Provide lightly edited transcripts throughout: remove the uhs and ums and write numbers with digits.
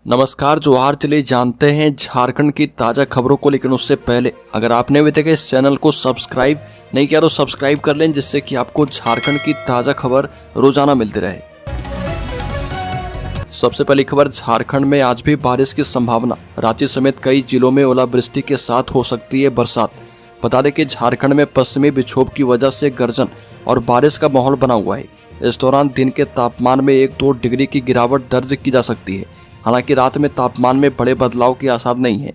नमस्कार जोहार। चलिए जानते हैं झारखंड की ताज़ा खबरों को, लेकिन उससे पहले अगर आपने अभी तक इस चैनल को सब्सक्राइब नहीं किया तो सब्सक्राइब कर लें, जिससे कि आपको झारखंड की ताज़ा खबर रोजाना मिलती रहे। सबसे पहली खबर, झारखंड में आज भी बारिश की संभावना। रांची समेत कई जिलों में ओलावृष्टि के साथ हो सकती है बरसात। बता दें कि झारखंड में पश्चिमी विक्षोभ की वजह से गर्जन और बारिश का माहौल बना हुआ है। इस दौरान दिन के तापमान में 1-2 डिग्री की गिरावट दर्ज की जा सकती है। हालांकि रात में तापमान में बड़े बदलाव के आसार नहीं है।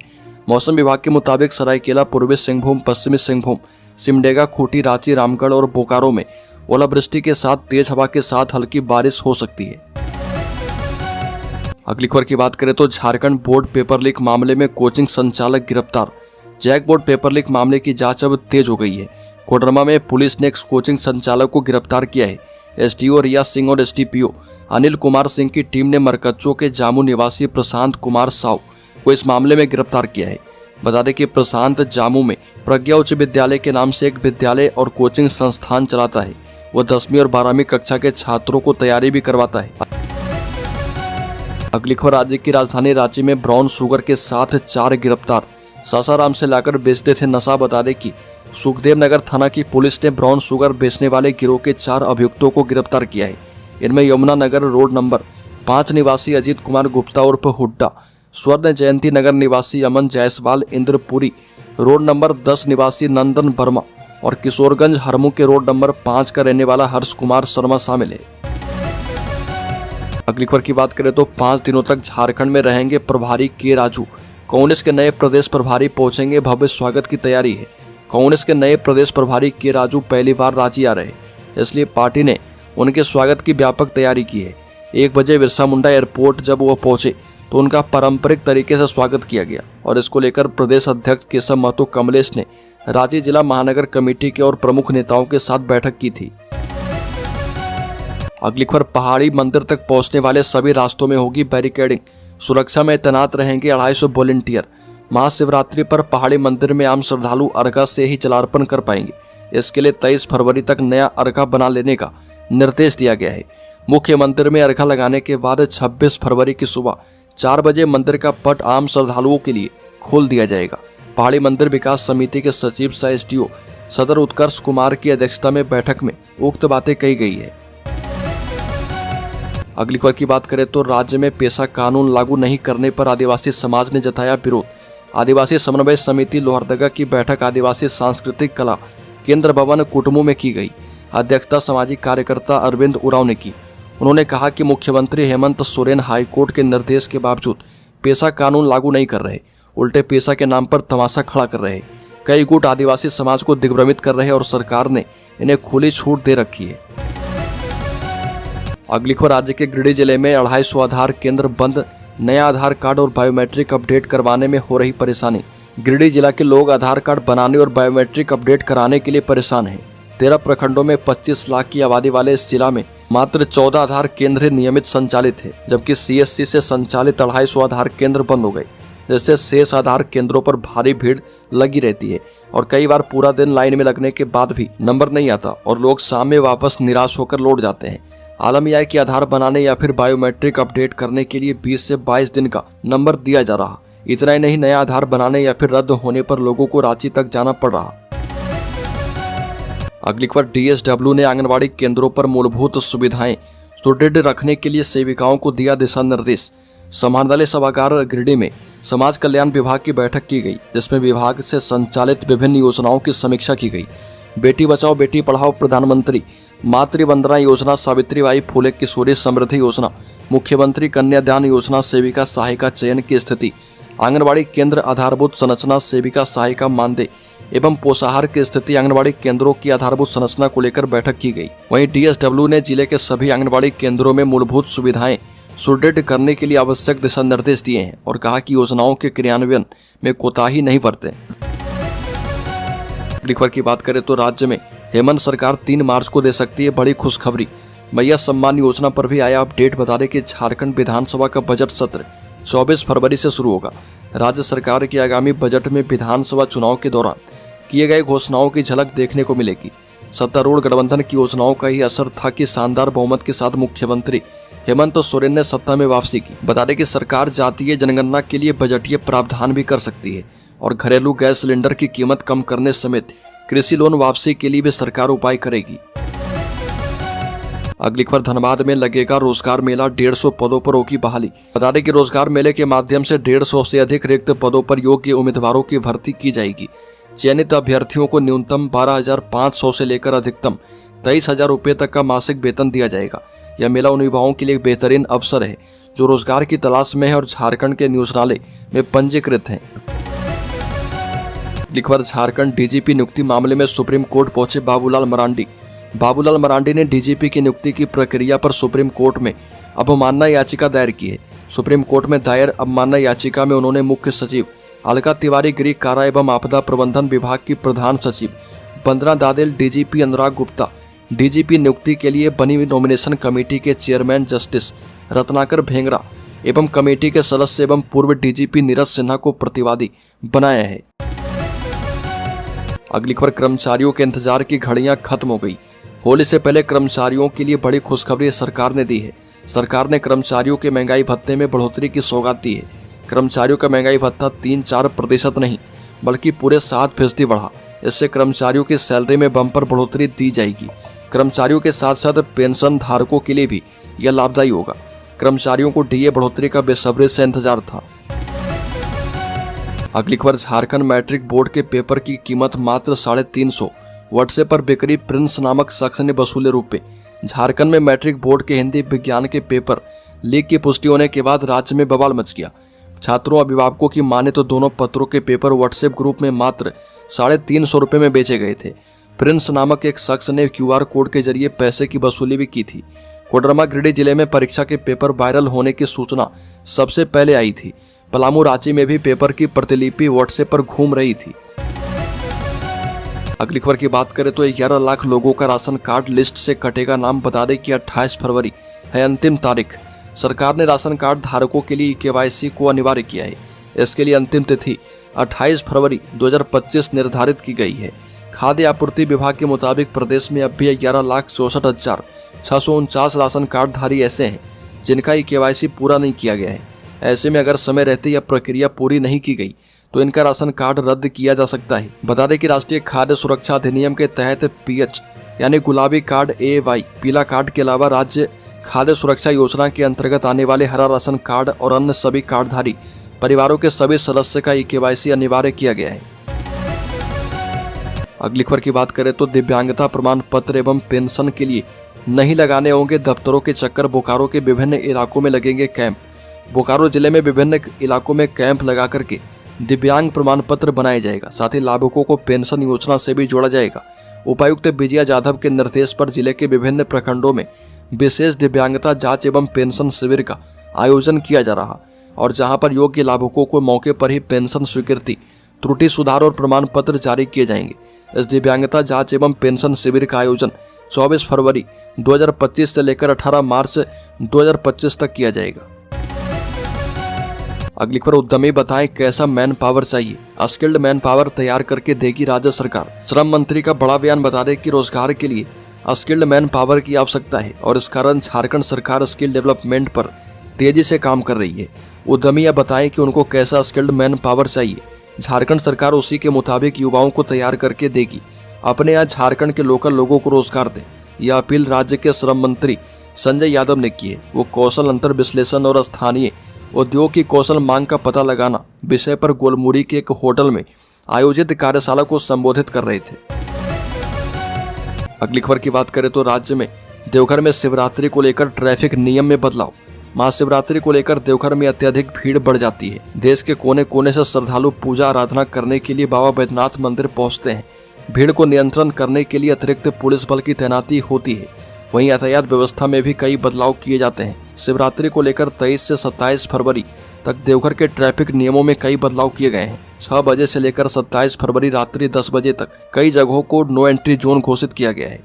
मौसम विभाग के मुताबिक सरायकेला, पूर्वी सिंहभूम, पश्चिमी सिंहभूम, सिमडेगा, खूंटी, रांची, रामगढ़ और बोकारो में ओलावृष्टि के साथ तेज हवा के साथ हल्की बारिश हो सकती है। अगली खबर की बात करें तो झारखंड बोर्ड पेपर लीक मामले में कोचिंग संचालक गिरफ्तार। जैक बोर्ड पेपर लीक मामले की जांच अब तेज हो गई है। कोडरमा में पुलिस ने एक कोचिंग संचालक को गिरफ्तार किया है। एसडीओ रिया सिंह और एसडीपीओ अनिल कुमार सिंह की टीम ने मरकच्चो के जामू निवासी प्रशांत कुमार साव को इस मामले में गिरफ्तार किया है। बता दें कि प्रशांत जामू में प्रज्ञा उच्च विद्यालय के नाम से एक विद्यालय और कोचिंग संस्थान चलाता है। वह 10वीं और 12वीं कक्षा के छात्रों को तैयारी भी करवाता है। अगली खबर, राज्य की राजधानी रांची में ब्राउन शुगर के साथ 4 गिरफ्तार। सासाराम से लाकर बेचते थे नशा। बता दें कि सुखदेव नगर थाना की पुलिस ने ब्राउन शुगर बेचने वाले गिरोह के 4 अभियुक्तों को गिरफ्तार किया है। इनमें यमुना नगर रोड नंबर 5 निवासी अजीत कुमार गुप्ता उर्फ हुड्डा, स्वर्ण जयंती नगर निवासी अमन जायसवाल, इंद्रपुरी रोड नंबर 10 निवासी नंदन वर्मा और किशोरगंज हरमू के रोड नंबर 5 का रहने वाला हर्ष कुमार शर्मा शामिल है। अगली खबर की बात करें तो 5 दिनों तक झारखंड में रहेंगे प्रभारी के राजू। कांग्रेस के नए प्रदेश प्रभारी पहुंचेंगे, भव्य स्वागत की तैयारी है। कांग्रेस के नए प्रदेश प्रभारी के राजू पहली बार रांची आ रहे हैं, इसलिए पार्टी ने उनके स्वागत की व्यापक तैयारी की है। 1 बजे बिरसा मुंडा एयरपोर्ट जब वो पहुंचे तो उनका पारंपरिक तरीके से स्वागत किया गया और इसको लेकर प्रदेश अध्यक्ष केशव महतो कमलेश ने रांची जिला महानगर कमेटी के और प्रमुख नेताओं के साथ बैठक की थी। अगली खबर, पहाड़ी मंदिर तक पहुंचने वाले सभी रास्तों में होगी बैरिकेडिंग। सुरक्षा में तैनात रहेंगे 250 वॉलंटियर। महाशिवरात्रि पर पहाड़ी मंदिर में आम श्रद्धालु अर्घा से ही जलार्पण कर पाएंगे। इसके लिए 23 फरवरी तक नया अर्घा बना लेने का निर्देश दिया गया है। मुख्य मंदिर में अर्घा लगाने के बाद 26 फरवरी की सुबह 4 बजे मंदिर का पट आम श्रद्धालुओं के लिए खोल दिया जाएगा। पहाड़ी मंदिर विकास समिति के सचिव सह एसडीओ सदर उत्कर्ष कुमार की अध्यक्षता में बैठक में उक्त बातें कही गई है। अगली खबर की बात करें तो राज्य में पेशा कानून लागू नहीं करने पर आदिवासी समाज ने जताया विरोध। आदिवासी समन्वय समिति लोहरदगा की बैठक आदिवासी सांस्कृतिक कला केंद्र भवन कुटुंबों में की गई। अध्यक्षता सामाजिक कार्यकर्ता अरविंद उरांव ने की। उन्होंने कहा कि मुख्यमंत्री हेमंत सोरेन हाईकोर्ट के निर्देश के बावजूद पेशा कानून लागू नहीं कर रहे, उल्टे पेशा के नाम पर तमाशा खड़ा कर रहे। कई गुट आदिवासी समाज को दिग्भ्रमित कर रहे हैं और सरकार ने इन्हें खुली छूट दे रखी है। अगली खबर, राज्य के गिरिडीह जिले में 250 आधार केंद्र बंद। नया आधार कार्ड और बायोमेट्रिक अपडेट करवाने में हो रही परेशानी। गिरिडीह जिला के लोग आधार कार्ड बनाने और बायोमेट्रिक अपडेट कराने के लिए परेशान हैं। 13 प्रखंडों में 25 लाख की आबादी वाले इस जिला में मात्र 14 आधार केंद्र नियमित संचालित है, जबकि सीएससी से संचालित 250 आधार केंद्र बंद हो गए, जिससे शेष आधार केंद्रों पर भारी भीड़ लगी रहती है और कई बार पूरा दिन लाइन में लगने के बाद भी नंबर नहीं आता और लोग शाम में वापस निराश होकर लौट जाते हैं। आलम यह है कि आधार बनाने या फिर बायोमेट्रिक अपडेट करने के लिए 20 से 22 दिन का नंबर दिया जा रहा। इतना ही नहीं, नया आधार बनाने या फिर रद्द होने पर लोगों को रांची तक जाना पड़ रहा। अगली खबर, डीएसडब्ल्यू ने आंगनबाड़ी केंद्रों पर मूलभूत सुविधाएं सुदृढ़ रखने के लिए सेविकाओं को दिया दिशा निर्देश। समाहरणालय सभागार गिरिडीह में समाज कल्याण विभाग की बैठक की गई, जिसमें विभाग से संचालित विभिन्न योजनाओं की समीक्षा की गई। बेटी बचाओ बेटी पढ़ाओ, प्रधानमंत्री मातृ वंदना योजना, सावित्रीबाई फुले किशोरी समृद्धि योजना, मुख्यमंत्री कन्यादान योजना, सेविका सहायिका चयन की स्थिति, आंगनबाड़ी केंद्र आधारभूत संरचना, सेविका सहायिका मानदेय एवं पोषाहार की स्थिति, आंगनबाड़ी केंद्रों की आधारभूत संरचना को लेकर बैठक की गई। वहीं डीएसडब्ल्यू ने जिले के सभी आंगनबाड़ी केंद्रों में मूलभूत सुविधाएं सुदृढ़ करने के लिए आवश्यक दिशा निर्देश दिए हैं और कहा कि योजनाओं के क्रियान्वयन में कोताही नहीं बरतें। अगली खबर की बात करें तो राज्य में हेमंत सरकार 3 मार्च को दे सकती है बड़ी खुशखबरी। मैया सम्मान योजना पर भी आया अपडेट। बता दें कि झारखंड विधानसभा का बजट सत्र 24 फरवरी से शुरू होगा। राज्य सरकार के आगामी बजट में विधानसभा चुनाव के दौरान किए गए घोषणाओं की झलक देखने को मिलेगी। सत्तारूढ़ गठबंधन की योजनाओं का ही असर था कि शानदार बहुमत के साथ मुख्यमंत्री हेमंत सोरेन ने सत्ता में वापसी की। बता दें कि सरकार जातीय जनगणना के लिए बजटीय प्रावधान भी कर सकती है और घरेलू गैस सिलेंडर की कीमत कम करने समेत कृषि लोन वापसी के लिए भी सरकार उपाय करेगी। अगली खबर, धनबाद में लगेगा रोजगार मेला, 150 पदों पर होगी बहाली। बता दें कि रोजगार मेले के माध्यम से 150 से अधिक रिक्त पदों पर योग्य उम्मीदवारों की भर्ती की जाएगी। चयनित अभ्यर्थियों को न्यूनतम 12,500 से लेकर अधिकतम 23,000 रुपये तक का मासिक वेतन दिया जाएगा। यह मेला उन युवाओं के लिए एक बेहतरीन अवसर है जो रोजगार की तलाश में है और झारखंड के नियोजनालय में पंजीकृत हैं। खबर, झारखंड डीजीपी नियुक्ति मामले में सुप्रीम कोर्ट पहुंचे बाबूलाल मरांडी। बाबूलाल मरांडी ने डीजीपी की नियुक्ति की प्रक्रिया पर सुप्रीम कोर्ट में अवमानना याचिका दायर की है। सुप्रीम कोर्ट में दायर अवमानना याचिका में उन्होंने मुख्य सचिव अलका तिवारी, गृह कारा एवं आपदा प्रबंधन विभाग की प्रधान सचिव बंदना दादेल, डीजीपी अनुराग गुप्ता, डीजीपी नियुक्ति के लिए बनी हुई नॉमिनेशन कमेटी के चेयरमैन जस्टिस रत्नाकर भेंगरा एवं कमेटी के सदस्य एवं पूर्व डीजीपी नीरज सिन्हा को प्रतिवादी बनाया है। अगली खबर, कर्मचारियों के इंतजार की घड़ियां खत्म हो गई। होली से पहले कर्मचारियों के लिए बड़ी खुशखबरी सरकार ने दी है। सरकार ने कर्मचारियों के महंगाई भत्ते में बढ़ोतरी की सौगात दी है। कर्मचारियों का महंगाई भत्ता 3-4% नहीं बल्कि पूरे 7% बढ़ा। इससे कर्मचारियों की सैलरी में बम्पर बढ़ोतरी दी जाएगी। कर्मचारियों के साथ साथ पेंशन धारकों के लिए भी यह लाभदायी होगा। कर्मचारियों को डीए बढ़ोतरी का बेसब्री से इंतजार था। अगली खबर, झारखंड मैट्रिक बोर्ड के पेपर की कीमत मात्र 350। व्हाट्सएप पर बिक्री प्रिंस नामक शख्स ने वसूले रुपए। झारखंड में मैट्रिक बोर्ड के हिंदी विज्ञान के पेपर लीक की पुष्टि होने के बाद राज्य में बवाल मच गया। छात्रों अभिभावकों की माने तो दोनों पत्रों के पेपर व्हाट्सएप ग्रुप में मात्र 350 रुपये में बेचे गए थे। प्रिंस नामक एक शख्स ने QR कोड के जरिए पैसे की वसूली भी की थी। कोडरमा गिरिडीह जिले में परीक्षा के पेपर वायरल होने की सूचना सबसे पहले आई थी। पलामू, रांची में भी पेपर की प्रतिलिपि व्हाट्सएप पर घूम रही थी। अगली खबर की बात करें तो 11 लाख लोगों का राशन कार्ड लिस्ट से कटेगा नाम। बता दें कि 28 फरवरी है अंतिम तारीख। सरकार ने राशन कार्ड धारकों के लिए KYC को अनिवार्य किया है। इसके लिए अंतिम तिथि 28 फरवरी 2025 निर्धारित की गई है। खाद्य आपूर्ति विभाग के मुताबिक प्रदेश में अब भी 11,64,649 राशन कार्ड धारी ऐसे हैं जिनका KYC पूरा नहीं किया गया है। ऐसे में अगर समय रहते यह प्रक्रिया पूरी नहीं की गई तो इनका राशन कार्ड रद्द किया जा सकता है। बता दें कि राष्ट्रीय खाद्य सुरक्षा अधिनियम के तहत PH यानी गुलाबी कार्ड, AY पीला कार्ड के अलावा राज्य खाद्य सुरक्षा योजना के अंतर्गत आने वाले हरा राशन कार्ड और अन्य सभी कार्डधारी परिवारों के सभी सदस्य का KYC अनिवार्य किया गया है। अगली खबर की बात करें तो दिव्यांगता प्रमाण पत्र एवं पेंशन के लिए नहीं लगाने होंगे दफ्तरों के चक्कर। बोकारो के विभिन्न इलाकों में लगेंगे कैंप। बोकारो जिले में विभिन्न इलाकों में कैंप लगा करके दिव्यांग प्रमाण पत्र बनाया जाएगा। साथ ही लाभुकों को पेंशन योजना से भी जोड़ा जाएगा। उपायुक्त विजया जाधव के निर्देश पर जिले के विभिन्न प्रखंडों में विशेष दिव्यांगता जांच एवं पेंशन शिविर का आयोजन किया जा रहा और जहां पर योग्य लाभुकों को मौके पर ही पेंशन स्वीकृति, त्रुटि सुधार और प्रमाण पत्र जारी किए जाएंगे। इस दिव्यांगता जांच एवं पेंशन शिविर का आयोजन 24 फरवरी 2025 से लेकर 18 मार्च 2025 तक किया जाएगा। अगली खबर, उद्यमी बताएं कैसा मैन पावर चाहिए। स्किल्ड मैन पावर तैयार करके देगी राज्य सरकार। श्रम मंत्री का बड़ा बयान। बता दें कि रोजगार के लिए स्किल्ड मैन पावर की आवश्यकता है और इस कारण झारखंड सरकार स्किल डेवलपमेंट पर तेजी से काम कर रही है। उद्यमी यह बताएं कि उनको कैसा स्किल्ड मैन पावर चाहिए। झारखंड सरकार उसी के मुताबिक युवाओं को तैयार करके देगी। अपने यहाँ झारखंड के लोकल लोगों को रोजगार दें, यह अपील राज्य के श्रम मंत्री संजय यादव ने की है। वो कौशल अंतर विश्लेषण और स्थानीय उद्योग की कौशल मांग का पता लगाना विषय पर गोलमुरी के एक होटल में आयोजित कार्यशाला को संबोधित कर रहे थे। अगली खबर की बात करें तो राज्य में देवघर में शिवरात्रि को लेकर ट्रैफिक नियम में बदलाव। महाशिवरात्रि को लेकर देवघर में अत्यधिक भीड़ बढ़ जाती है। देश के कोने कोने से श्रद्धालु पूजा आराधना करने के लिए बाबा बैद्यनाथ मंदिर पहुंचते हैं। भीड़ को नियंत्रण करने के लिए अतिरिक्त पुलिस बल की तैनाती होती है। वहीं यातायात व्यवस्था में भी कई बदलाव किए जाते हैं। शिवरात्रि को लेकर 23 से 27 फरवरी तक देवघर के ट्रैफिक नियमों में कई बदलाव किए गए हैं। 6 बजे से लेकर 27 फरवरी रात्रि 10 बजे तक कई जगहों को नो एंट्री जोन घोषित किया गया है।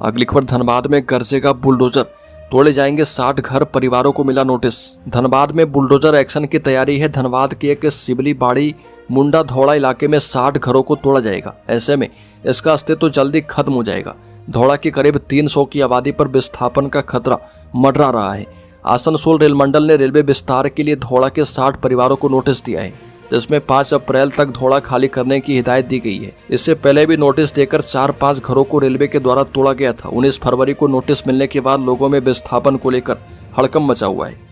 अगली खबर, धनबाद में गरजेगा बुलडोजर, तोड़े जाएंगे 60 घर, परिवारों को मिला नोटिस। धनबाद में बुलडोजर एक्शन की तैयारी है। धनबाद के एक सिबली बाड़ी मुंडा धौड़ा इलाके में 60 घरों को तोड़ा जाएगा। ऐसे में इसका अस्तित्व जल्दी खत्म हो जाएगा। धौला की करीब 300 की आबादी पर विस्थापन का खतरा मंडरा रहा है। आसनसोल रेल मंडल ने रेलवे विस्तार के लिए धौला के 60 परिवारों को नोटिस दिया है, जिसमें 5 अप्रैल तक धौला खाली करने की हिदायत दी गई है। इससे पहले भी नोटिस देकर 4-5 घरों को रेलवे के द्वारा तोड़ा गया था। 19 फरवरी को नोटिस मिलने के बाद लोगों में विस्थापन को लेकर हड़कंप मचा हुआ है।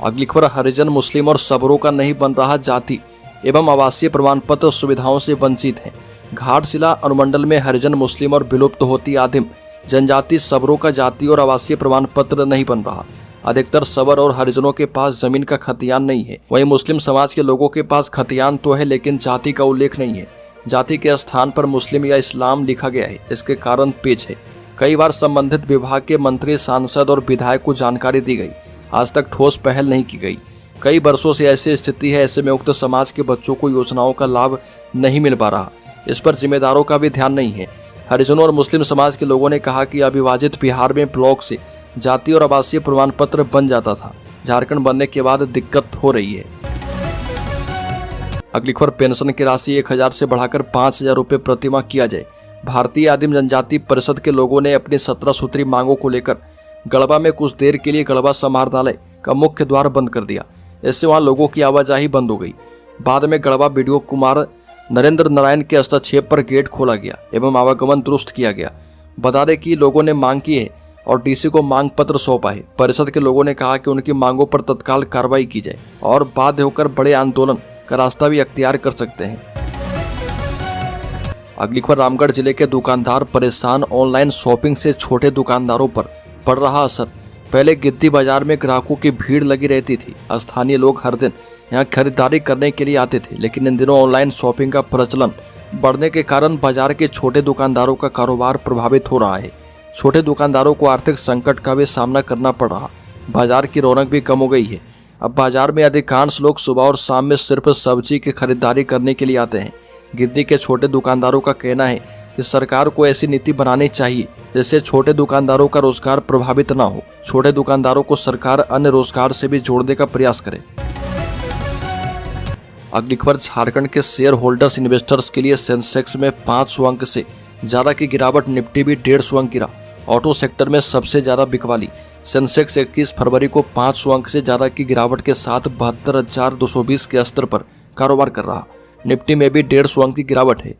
अगली खबर, हरिजन, मुस्लिम और सबरों का नहीं बन रहा जाति एवं आवासीय प्रमाण पत्र सुविधाओं से वंचित है। घाटशिला अनुमंडल में हरिजन, मुस्लिम और विलुप्त होती आदिम जनजाति सबरों का जाति और आवासीय प्रमाण पत्र नहीं बन रहा। अधिकतर सबर और हरिजनों के पास जमीन का खतियान नहीं है। वहीं मुस्लिम समाज के लोगों के पास खतियान तो है, लेकिन जाति का उल्लेख नहीं है। जाति के स्थान पर मुस्लिम या इस्लाम लिखा गया है। इसके कारण पेच है। कई बार संबंधित विभाग के मंत्री, सांसद और विधायक को जानकारी दी गई, आज तक ठोस पहल नहीं की गई। कई वर्षों से ऐसी स्थिति है। ऐसे में उक्त समाज के बच्चों को योजनाओं का लाभ नहीं मिल पा रहा। इस पर जिम्मेदारों का भी ध्यान नहीं है। हरिजनों और मुस्लिम समाज के लोगों ने कहा कि अविभाजित बिहार में ब्लॉक से जाति और आवासीय प्रमाण पत्र बन जाता था। झारखंड बनने के बाद दिक्कत हो रही है। अगली खबर, पेंशन की राशि 1000 से बढ़ाकर 5000 रुपये प्रतिमाह किया जाए। भारतीय आदिम जनजाति परिषद के लोगों ने अपनी 17 सूत्री मांगों को लेकर गढ़वा में कुछ देर के लिए गढ़वा समाहरणालय का मुख्य द्वार बंद कर दिया। इससे वहां लोगों की आवाजाही बंद हो गई। बाद में गढ़वा बीडीओ कुमार नरेंद्र नारायण के हस्तक्षेप पर गेट खोला गया एवं आवागमन दुरुस्त किया गया। बता दें कि लोगों ने मांग की है और डीसी को मांग पत्र सौंपा है। परिषद के लोगों ने कहा कि उनकी मांगों पर तत्काल कार्रवाई की जाए और बाध्य होकर बड़े आंदोलन का रास्ता भी अख्तियार कर सकते हैं। अगली खबर, रामगढ़ जिले के दुकानदार परेशान। ऑनलाइन शॉपिंग से छोटे दुकानदारों पर पड़ रहा असर। पहले गिद्दी बाजार में ग्राहकों की भीड़ लगी रहती थी। स्थानीय लोग हर दिन यहाँ खरीदारी करने के लिए आते थे, लेकिन इन दिनों ऑनलाइन शॉपिंग का प्रचलन बढ़ने के कारण बाजार के छोटे दुकानदारों का कारोबार प्रभावित हो रहा है। छोटे दुकानदारों को आर्थिक संकट का भी सामना करना पड़ रहा। बाजार की रौनक भी कम हो गई है। अब बाजार में अधिकांश लोग सुबह और शाम में सिर्फ सब्जी की खरीदारी करने के लिए आते हैं। गिद्दी के छोटे दुकानदारों का कहना है कि सरकार को ऐसी नीति बनानी चाहिए जिससे छोटे दुकानदारों का रोजगार प्रभावित न हो। छोटे दुकानदारों को सरकार अन्य रोजगार से भी जोड़ने का प्रयास करे। अगली खबर, झारखंड के शेयर होल्डर्स इन्वेस्टर्स के लिए सेंसेक्स में 500 अंक से ज्यादा की गिरावट। निफ्टी भी 150 अंक गिरा। ऑटो सेक्टर में सबसे ज्यादा बिकवाली। सेंसेक्स 21 फरवरी को 500 अंक से ज्यादा की गिरावट के साथ 72,220 के स्तर पर कारोबार कर रहा। निफ्टी में भी 150 अंक की गिरावट है।